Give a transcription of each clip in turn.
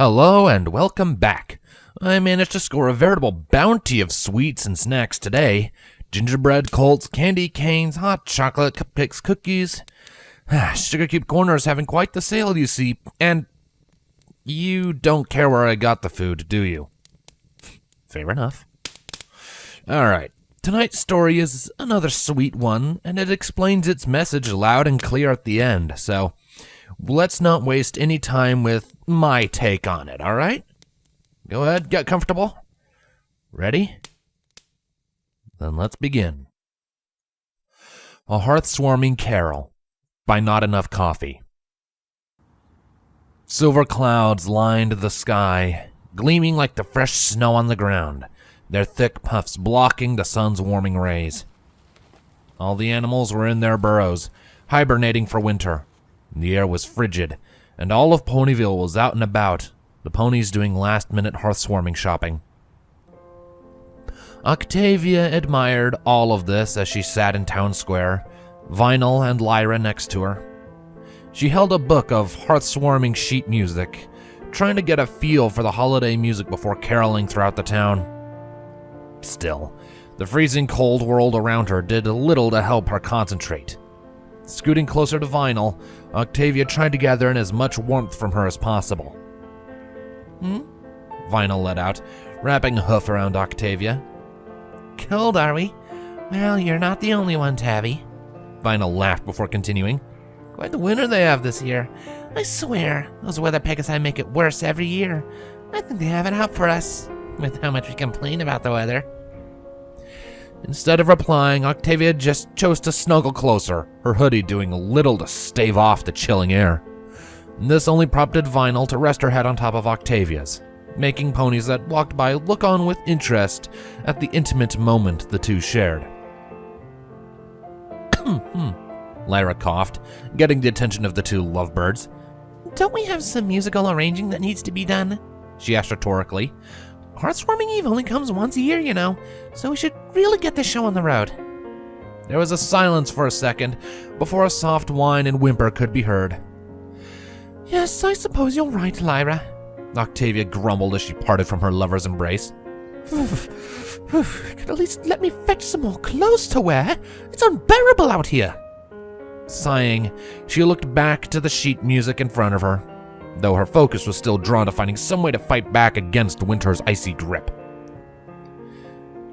Hello and welcome back. I managed to score a veritable bounty of sweets and snacks today. Gingerbread, colts, candy canes, hot chocolate, cupcakes, cookies. Sugar Cube Corner is having quite the sale, you see. And you don't care where I got the food, do you? Fair enough. Alright, tonight's story is another sweet one, and it explains its message loud and clear at the end, so let's not waste any time with my take on it, alright? Go ahead, get comfortable. Ready? Then let's begin. A Hearth-Swarming Carol by Not Enough Coffee. Silver clouds lined the sky, gleaming like the fresh snow on the ground, their thick puffs blocking the sun's warming rays. All the animals were in their burrows, hibernating for winter. The air was frigid, and all of Ponyville was out and about, the ponies doing last-minute hearth-swarming shopping. Octavia admired all of this as she sat in town square, Vinyl and Lyra next to her. She held a book of hearth-swarming sheet music, trying to get a feel for the holiday music before caroling throughout the town. Still, the freezing cold world around her did little to help her concentrate. Scooting closer to Vinyl, Octavia tried to gather in as much warmth from her as possible. Vinyl let out, wrapping a hoof around Octavia. Cold, are we? Well, you're not the only one, Tabby. Vinyl laughed before continuing. Quite the winter they have this year. I swear, those weather Pegasi make it worse every year. I think they have it out for us, with how much we complain about the weather. Instead of replying, Octavia just chose to snuggle closer, her hoodie doing little to stave off the chilling air. This only prompted Vinyl to rest her head on top of Octavia's, making ponies that walked by look on with interest at the intimate moment the two shared. Lyra coughed, getting the attention of the two lovebirds. Don't we have some musical arranging that needs to be done? She asked rhetorically. Hearth-Swarming Eve only comes once a year, you know, so we should really get this show on the road. There was a silence for a second before a soft whine and whimper could be heard. Yes, I suppose you're right, Lyra, Octavia grumbled as she parted from her lover's embrace. Could at least let me fetch some more clothes to wear. It's unbearable out here. Sighing, she looked back to the sheet music in front of her, though her focus was still drawn to finding some way to fight back against winter's icy grip.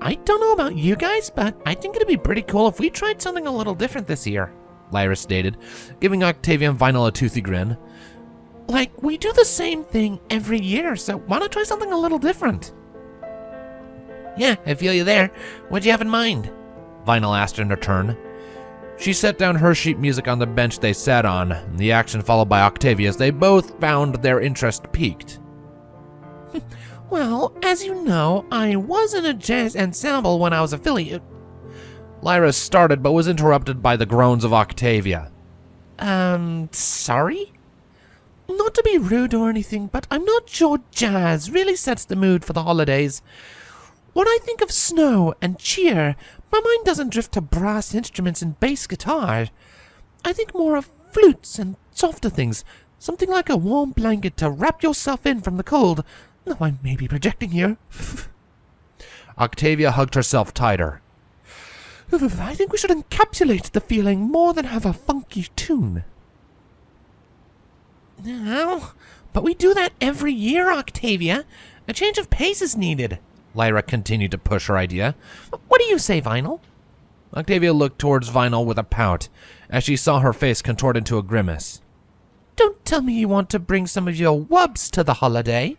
I don't know about you guys, but I think it'd be pretty cool if we tried something a little different this year, Lyra stated, giving Octavia and Vinyl a toothy grin. Like, we do the same thing every year, so why not try something a little different? Yeah, I feel you there. What'd you have in mind? Vinyl asked in return. She set down her sheet music on the bench they sat on, the action followed by Octavia as they both found their interest piqued. Well, as you know, I was in a jazz ensemble when I was affiliate. Lyra started but was interrupted by the groans of Octavia. Sorry? Not to be rude or anything, but I'm not sure jazz really sets the mood for the holidays. When I think of snow and cheer, my mind doesn't drift to brass instruments and bass guitar. I think more of flutes and softer things, something like a warm blanket to wrap yourself in from the cold, though I may be projecting here. Octavia hugged herself tighter. I think we should encapsulate the feeling more than have a funky tune. No, but we do that every year, Octavia. A change of pace is needed. Lyra continued to push her idea. What do you say, Vinyl? Octavia looked towards Vinyl with a pout, as she saw her face contort into a grimace. Don't tell me you want to bring some of your wubs to the holiday.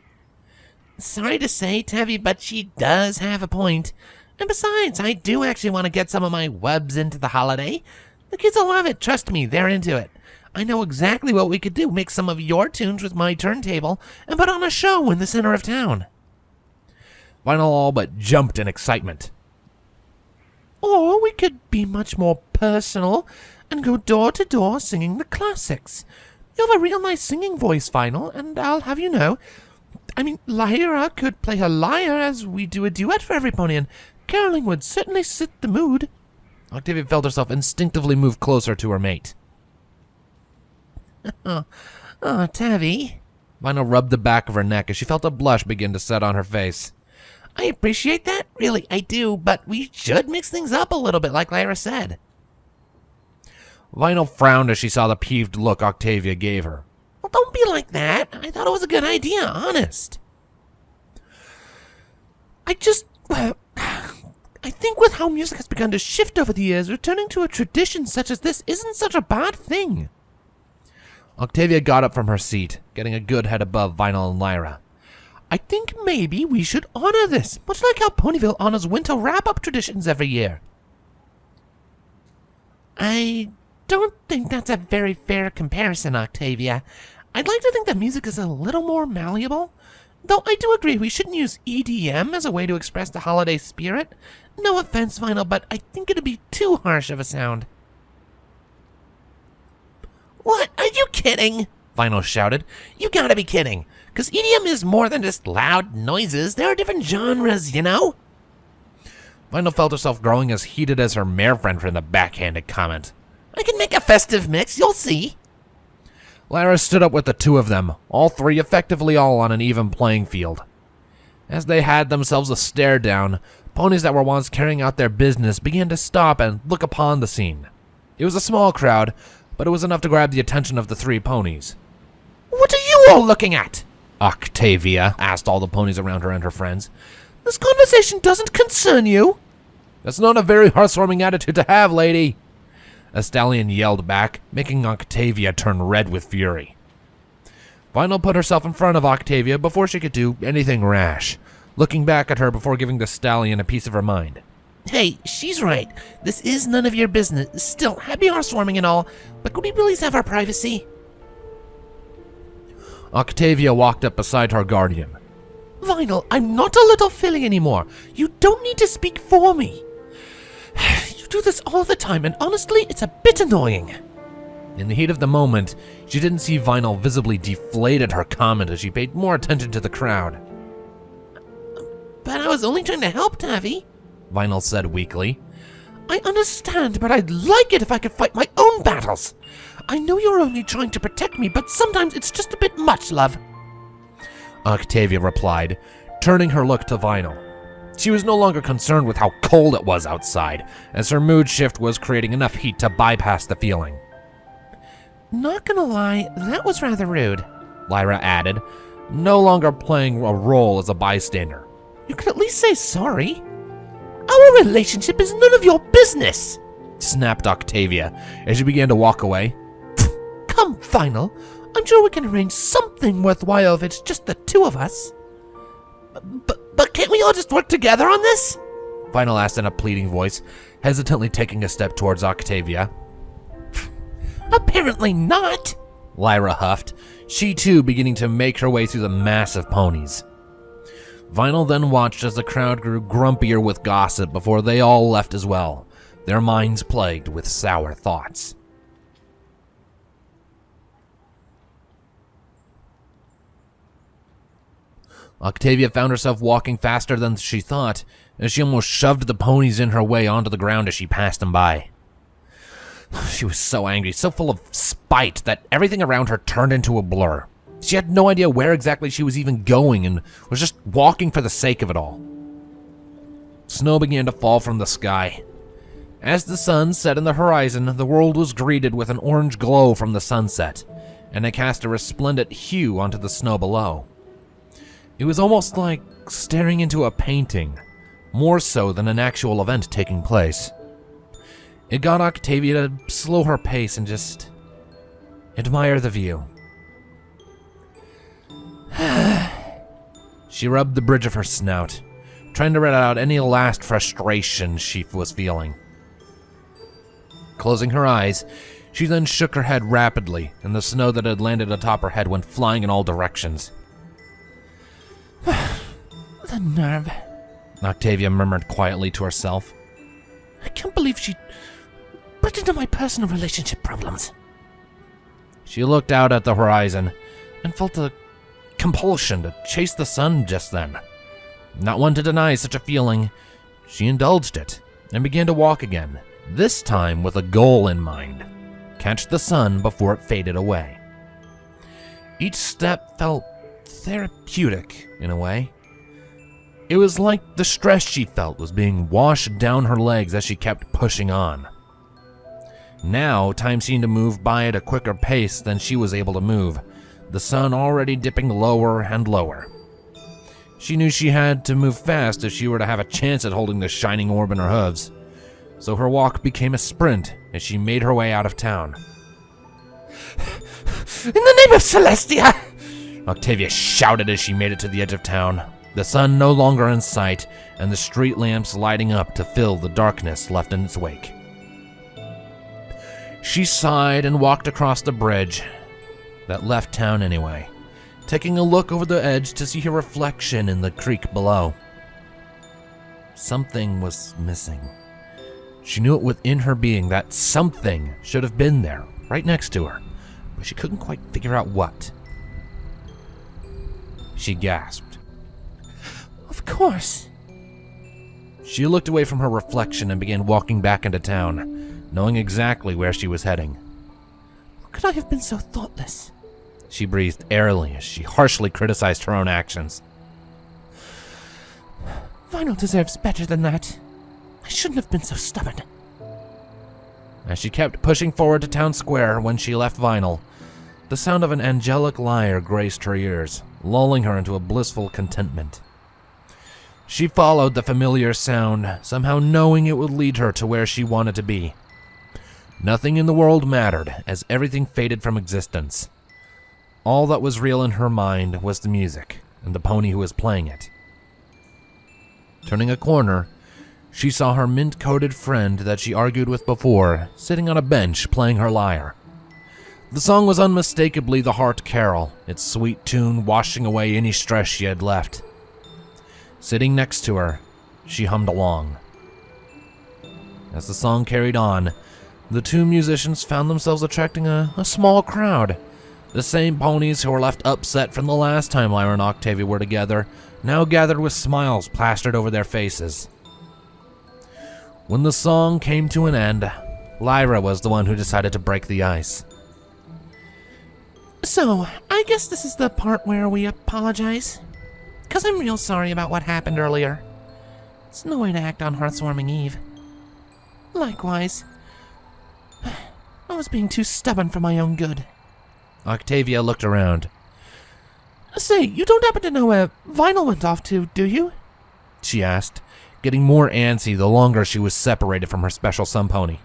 Sorry to say, Tabby, but she does have a point. And besides, I do actually want to get some of my wubs into the holiday. The kids will love it, trust me, they're into it. I know exactly what we could do, mix some of your tunes with my turntable, and put on a show in the center of town. Vinyl all but jumped in excitement. Or we could be much more personal and go door to door singing the classics. You have a real nice singing voice, Vinyl, and I'll have you know, Lyra could play her lyre as we do a duet for every pony, and caroling would certainly fit the mood. Octavia felt herself instinctively move closer to her mate. Oh, Tabby, Vinyl rubbed the back of her neck as she felt a blush begin to set on her face. I appreciate that, really, I do, but we should mix things up a little bit like Lyra said. Vinyl frowned as she saw the peeved look Octavia gave her. Well, don't be like that. I thought it was a good idea, honest. I think with how music has begun to shift over the years, returning to a tradition such as this isn't such a bad thing. Octavia got up from her seat, getting a good head above Vinyl and Lyra. I think maybe we should honor this, much like how Ponyville honors winter wrap-up traditions every year. I don't think that's a very fair comparison, Octavia. I'd like to think that music is a little more malleable. Though I do agree we shouldn't use EDM as a way to express the holiday spirit. No offense, Vinyl, but I think it'd be too harsh of a sound. What? Are you kidding? Vinyl shouted. You gotta be kidding. Because EDM is more than just loud noises. There are different genres, you know? Vinyl felt herself growing as heated as her mare friend from the backhanded comment. I can make a festive mix, you'll see. Lyra stood up with the two of them, all three effectively all on an even playing field. As they had themselves a stare down, ponies that were once carrying out their business began to stop and look upon the scene. It was a small crowd, but it was enough to grab the attention of the three ponies. What are you all looking at? Octavia asked all the ponies around her and her friends. This conversation doesn't concern you. That's not a very heartwarming attitude to have, lady. A stallion yelled back, making Octavia turn red with fury. Vinyl put herself in front of Octavia before she could do anything rash, looking back at her before giving the stallion a piece of her mind. Hey, she's right. This is none of your business. Still, happy housewarming and all, but could we please have our privacy? Octavia walked up beside her guardian. Vinyl, I'm not a little filly anymore. You don't need to speak for me. You do this all the time, and honestly, it's a bit annoying. In the heat of the moment, she didn't see Vinyl visibly deflate at her comment as she paid more attention to the crowd. But I was only trying to help, Tavi, Vinyl said weakly. I understand, but I'd like it if I could fight my own battles. I know you're only trying to protect me, but sometimes it's just a bit much, love. Octavia replied, turning her look to Vinyl. She was no longer concerned with how cold it was outside, as her mood shift was creating enough heat to bypass the feeling. Not gonna lie, that was rather rude, Lyra added, no longer playing a role as a bystander. You could at least say sorry. Our relationship is none of your business, snapped Octavia as she began to walk away. Come, Vinyl. I'm sure we can arrange something worthwhile if it's just the two of us. But can't we all just work together on this? Vinyl asked in a pleading voice, hesitantly taking a step towards Octavia. Apparently not, Lyra huffed, she too beginning to make her way through the mass of ponies. Vinyl then watched as the crowd grew grumpier with gossip before they all left as well, their minds plagued with sour thoughts. Octavia found herself walking faster than she thought, as she almost shoved the ponies in her way onto the ground as she passed them by. She was so angry, so full of spite, that everything around her turned into a blur. She had no idea where exactly she was even going and was just walking for the sake of it all. Snow began to fall from the sky. As the sun set in the horizon, the world was greeted with an orange glow from the sunset, and it cast a resplendent hue onto the snow below. It was almost like staring into a painting, more so than an actual event taking place. It got Octavia to slow her pace and just admire the view. She rubbed the bridge of her snout, trying to let out any last frustration she was feeling. Closing her eyes, she then shook her head rapidly, and the snow that had landed atop her head went flying in all directions. The nerve, Octavia murmured quietly to herself. I can't believe she brought into my personal relationship problems. She looked out at the horizon and felt a compulsion to chase the sun just then. Not one to deny such a feeling, she indulged it and began to walk again, this time with a goal in mind: catch the sun before it faded away. Each step felt therapeutic in a way. It was like the stress she felt was being washed down her legs as she kept pushing on. Now, time seemed to move by at a quicker pace than she was able to move, the sun already dipping lower and lower. She knew she had to move fast if she were to have a chance at holding the shining orb in her hooves, so her walk became a sprint as she made her way out of town. In the name of Celestia! Octavia shouted as she made it to the edge of town, the sun no longer in sight and the street lamps lighting up to fill the darkness left in its wake. She sighed and walked across the bridge that left town anyway, taking a look over the edge to see her reflection in the creek below. Something was missing. She knew it within her being that something should have been there, right next to her, but she couldn't quite figure out what. She gasped. Of course. She looked away from her reflection and began walking back into town, knowing exactly where she was heading. How could I have been so thoughtless? She breathed airily as she harshly criticized her own actions. Vinyl deserves better than that. I shouldn't have been so stubborn. As she kept pushing forward to town square when she left Vinyl, the sound of an angelic lyre graced her ears, lulling her into a blissful contentment. She followed the familiar sound, somehow knowing it would lead her to where she wanted to be. Nothing in the world mattered, as everything faded from existence. All that was real in her mind was the music, and the pony who was playing it. Turning a corner, she saw her mint-coated friend that she argued with before, sitting on a bench playing her lyre. The song was unmistakably the Hearth Carol, its sweet tune washing away any stress she had left. Sitting next to her, she hummed along. As the song carried on, the two musicians found themselves attracting a small crowd. The same ponies who were left upset from the last time Lyra and Octavia were together now gathered with smiles plastered over their faces. When the song came to an end, Lyra was the one who decided to break the ice. So, I guess this is the part where we apologize. 'Cause I'm real sorry about what happened earlier. It's no way to act on Hearthwarming Eve. Likewise, I was being too stubborn for my own good. Octavia looked around. Say, you don't happen to know where Vinyl went off to, do you? She asked, getting more antsy the longer she was separated from her special sun pony.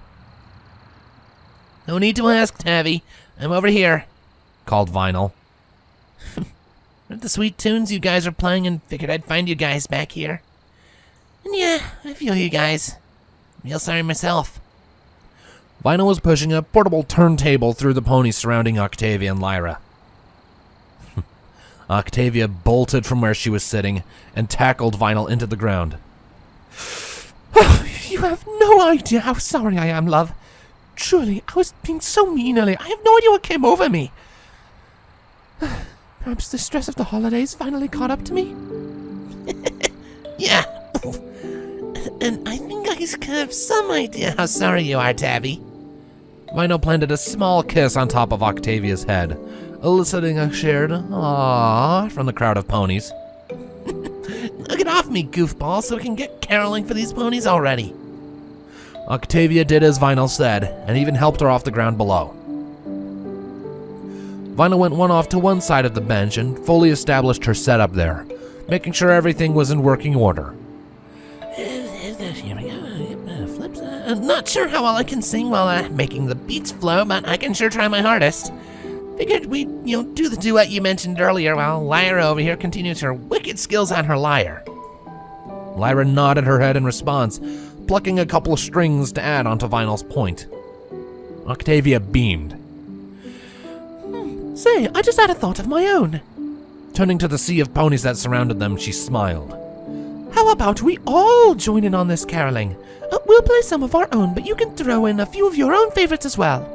No need to ask, Tavi. I'm over here, called Vinyl. Heard the sweet tunes you guys are playing and figured I'd find you guys back here. And yeah, I feel you guys. Real sorry myself. Vinyl was pushing a portable turntable through the ponies surrounding Octavia and Lyra. Octavia bolted from where she was sitting and tackled Vinyl into the ground. You have no idea how sorry I am, love. Truly, I was being so mean earlier. I have no idea what came over me. Perhaps the stress of the holidays finally caught up to me? Yeah. And I think I can have some idea how sorry you are, Tabby. Vinyl planted a small kiss on top of Octavia's head, eliciting a shared "aww" from the crowd of ponies. Knock it off me, goofball, so we can get caroling for these ponies already. Octavia did as Vinyl said, and even helped her off the ground below. Vinyl went one off to one side of the bench and fully established her setup there, making sure everything was in working order. Not sure how well I can sing while making the beats flow, but I can sure try my hardest. Figured we'd, do the duet you mentioned earlier while Lyra over here continues her wicked skills on her lyre. Lyra nodded her head in response, plucking a couple of strings to add onto Vinyl's point. Octavia beamed. Say, I just had a thought of my own. Turning to the sea of ponies that surrounded them, she smiled. How about we all join in on this caroling? We'll play some of our own, but you can throw in a few of your own favorites as well.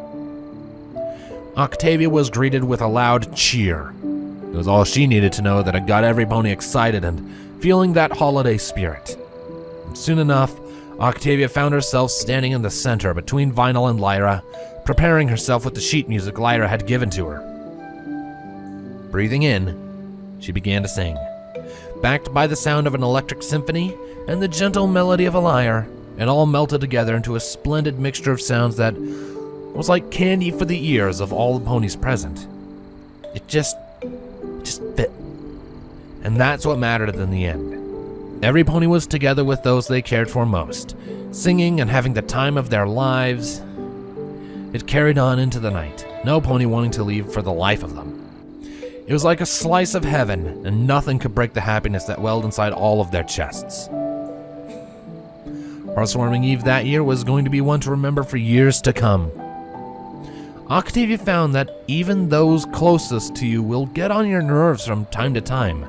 Octavia was greeted with a loud cheer. It was all she needed to know that it got every pony excited and feeling that holiday spirit. And soon enough, Octavia found herself standing in the center between Vinyl and Lyra, preparing herself with the sheet music Lyra had given to her. Breathing in she began to sing. Backed by the sound of an electric symphony and the gentle melody of a lyre, it all melted together into a splendid mixture of sounds that was like candy for the ears of all the ponies present. It just fit. And that's what mattered in the end. Every pony was together with those they cared for most, singing and having the time of their lives. It carried on into the night, no pony wanting to leave for the life of them. It was like a slice of heaven, and nothing could break the happiness that welled inside all of their chests. Hearthwarming Eve that year was going to be one to remember for years to come. Octavia found that even those closest to you will get on your nerves from time to time.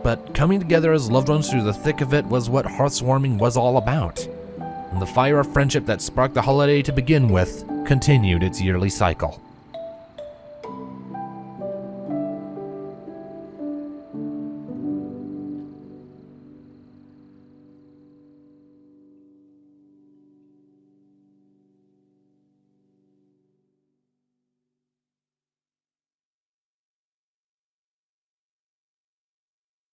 But coming together as loved ones through the thick of it was what Hearthwarming was all about. And the fire of friendship that sparked the holiday to begin with continued its yearly cycle.